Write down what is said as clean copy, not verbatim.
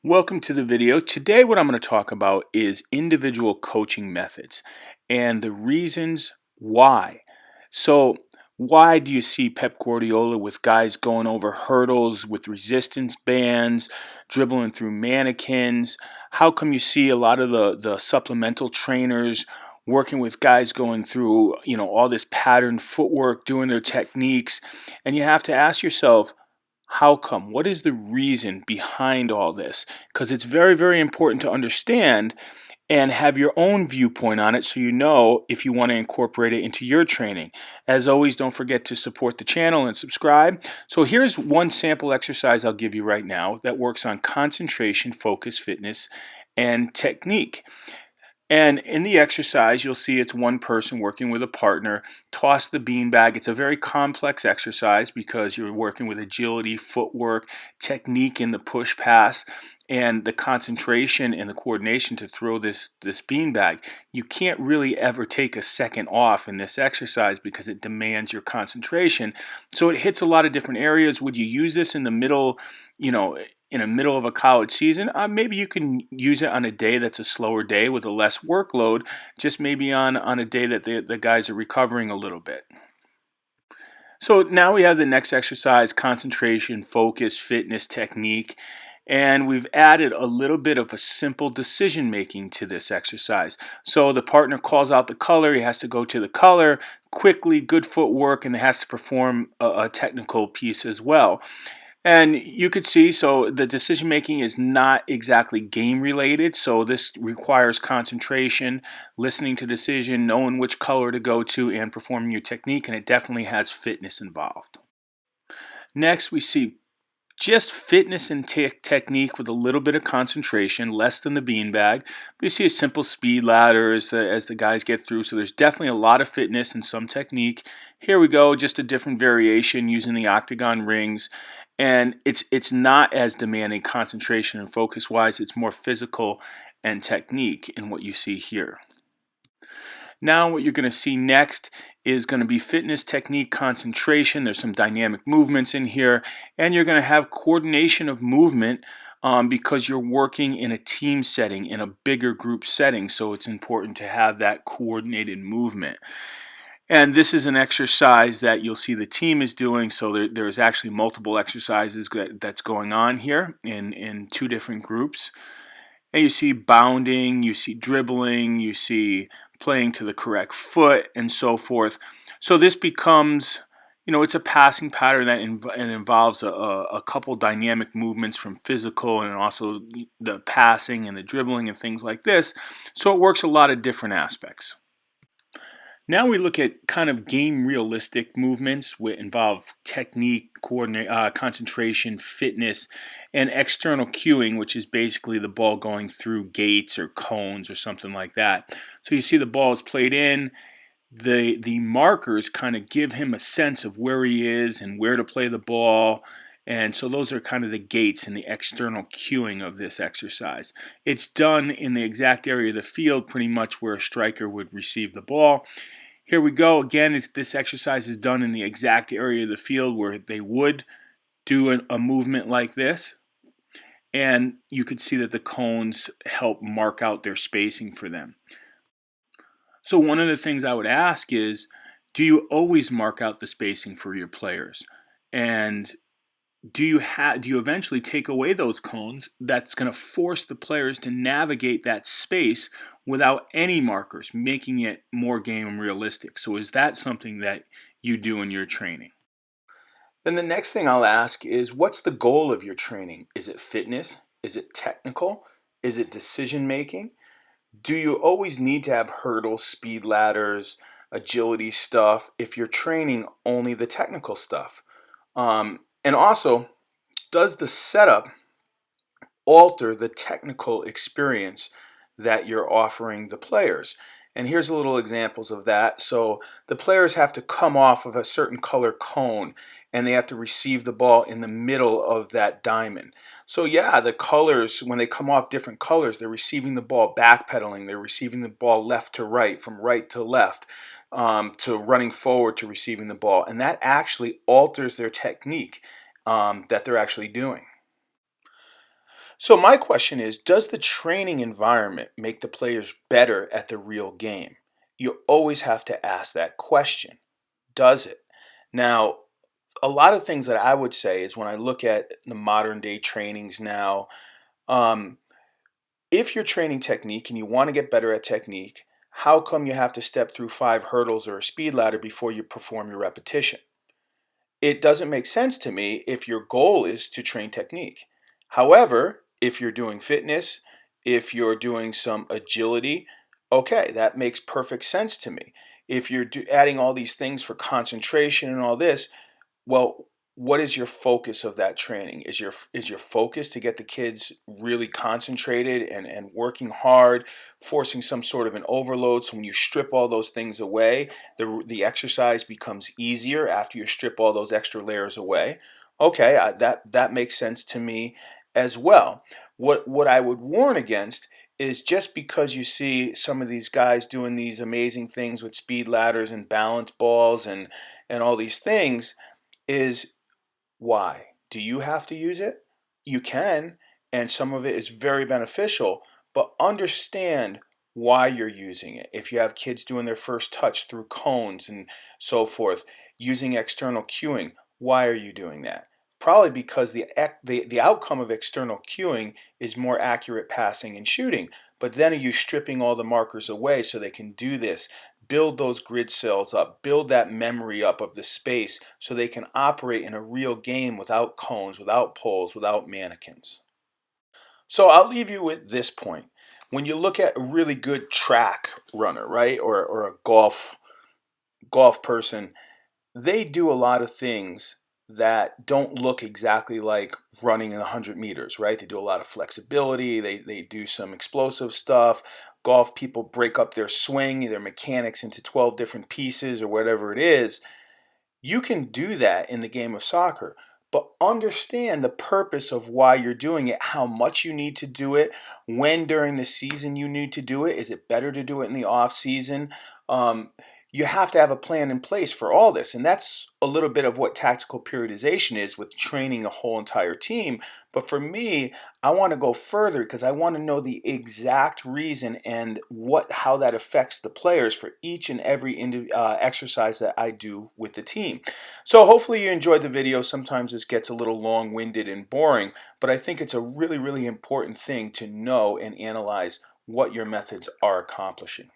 Welcome to the video. Today what I'm going to talk about is individual coaching methods and the reasons why. So why do you see Pep Guardiola with guys going over hurdles with resistance bands, dribbling through mannequins? How come you see a lot of the supplemental trainers working with guys going through, all this patterned footwork, doing their techniques? And you have to ask yourself, how come? What is the reason behind all this? Because it's very, very important to understand and have your own viewpoint on it so you know if you want to incorporate it into your training. As always, don't forget to support the channel and subscribe. So here's one sample exercise I'll give you right now that works on concentration, focus, fitness, and technique. And in the exercise, you'll see it's one person working with a partner. Toss the beanbag. It's a very complex exercise because you're working with agility, footwork, technique in the push pass, and the concentration and the coordination to throw this beanbag. You can't really ever take a second off in this exercise because it demands your concentration. So it hits a lot of different areas. Would you use this in the middle, in the middle of a college season? Maybe you can use it on a day that's a slower day with a less workload, just maybe on a day that the guys are recovering a little bit. So now we have the next exercise: concentration, focus, fitness, technique. And we've added a little bit of a simple decision making to this exercise. So the partner calls out the color, he has to go to the color quickly, good footwork, and he has to perform a technical piece as well. And you could see, so the decision making is not exactly game related. So this requires concentration, listening to decision, knowing which color to go to, and performing your technique. And it definitely has fitness involved. Next, we see just fitness and technique with a little bit of concentration, less than the beanbag. We see a simple speed ladder as the guys get through. So there's definitely a lot of fitness and some technique. Here we go, just a different variation using the octagon rings. And it's not as demanding concentration and focus wise. It's more physical and technique in what you see here. Now what you're going to see next is going to be fitness, technique, concentration. There's some dynamic movements in here, and you're going to have coordination of movement because you're working in a team setting, in a bigger group setting, so it's important to have that coordinated movement. And this is an exercise that you'll see the team is doing, so there's actually multiple exercises that's going on here in two different groups. And you see bounding, you see dribbling, you see playing to the correct foot, and so forth. So this becomes, it's a passing pattern that involves a couple dynamic movements from physical and also the passing and the dribbling and things like this. So it works a lot of different aspects. Now we look at kind of game realistic movements which involve technique, concentration, fitness, and external cueing, which is basically the ball going through gates or cones or something like that. So you see the ball is played in. The markers kind of give him a sense of where he is and where to play the ball. And so those are kind of the gates and the external cueing of this exercise. It's done in the exact area of the field, pretty much where a striker would receive the ball. Here we go. Again, this exercise is done in the exact area of the field where they would do a movement like this. And you could see that the cones help mark out their spacing for them. So one of the things I would ask is, do you always mark out the spacing for your players? And do you eventually take away those cones that's going to force the players to navigate that space without any markers, making it more game realistic? So is that something that you do in your training? Then the next thing I'll ask is, what's the goal of your training? Is it fitness? Is it technical? Is it decision making? Do you always need to have hurdles, speed ladders, agility stuff if you're training only the technical stuff? And also, does the setup alter the technical experience that you're offering the players? And here's a little examples of that. So the players have to come off of a certain color cone and they have to receive the ball in the middle of that diamond. So yeah, the colors, when they come off different colors, they're receiving the ball backpedaling, they're receiving the ball left to right, from right to left, to running forward to receiving the ball. And that actually alters their technique that they're actually doing. So my question is, does the training environment make the players better at the real game? You always have to ask that question. Does it? Now, a lot of things that I would say is when I look at the modern day trainings now, um, if you're training technique and you want to get better at technique, how come you have to step through 5 hurdles or a speed ladder before you perform your repetition? It doesn't make sense to me if your goal is to train technique. However, if you're doing fitness, if you're doing some agility, okay, that makes perfect sense to me. If you're adding all these things for concentration and all this, well, what is your focus of that training? Is your focus to get the kids really concentrated and working hard, forcing some sort of an overload? So when you strip all those things away, the exercise becomes easier after you strip all those extra layers away. Okay, that makes sense to me as well. What I would warn against is just because you see some of these guys doing these amazing things with speed ladders and balance balls and all these things is why? Do you have to use it? You can, and some of it is very beneficial, but understand why you're using it. If you have kids doing their first touch through cones and so forth, using external cueing, why are you doing that? Probably because the outcome of external cueing is more accurate passing and shooting. But then are you stripping all the markers away so they can do this? Build those grid cells up, build that memory up of the space so they can operate in a real game without cones, without poles, without mannequins. So I'll leave you with this point. When you look at a really good track runner, right, or a golf person, they do a lot of things that don't look exactly like running in 100 meters, right? They do a lot of flexibility, they do some explosive stuff. Golf people break up their swing, their mechanics into 12 different pieces or whatever it is. You can do that in the game of soccer, but understand the purpose of why you're doing it, how much you need to do it, when during the season you need to do it. Is it better to do it in the off season? Um, you have to have a plan in place for all this, and that's a little bit of what tactical periodization is with training a whole entire team. But for me, I want to go further because I want to know the exact reason and how that affects the players for each and every exercise that I do with the team. So hopefully you enjoyed the video. Sometimes this gets a little long-winded and boring, but I think it's a really, really important thing to know and analyze what your methods are accomplishing.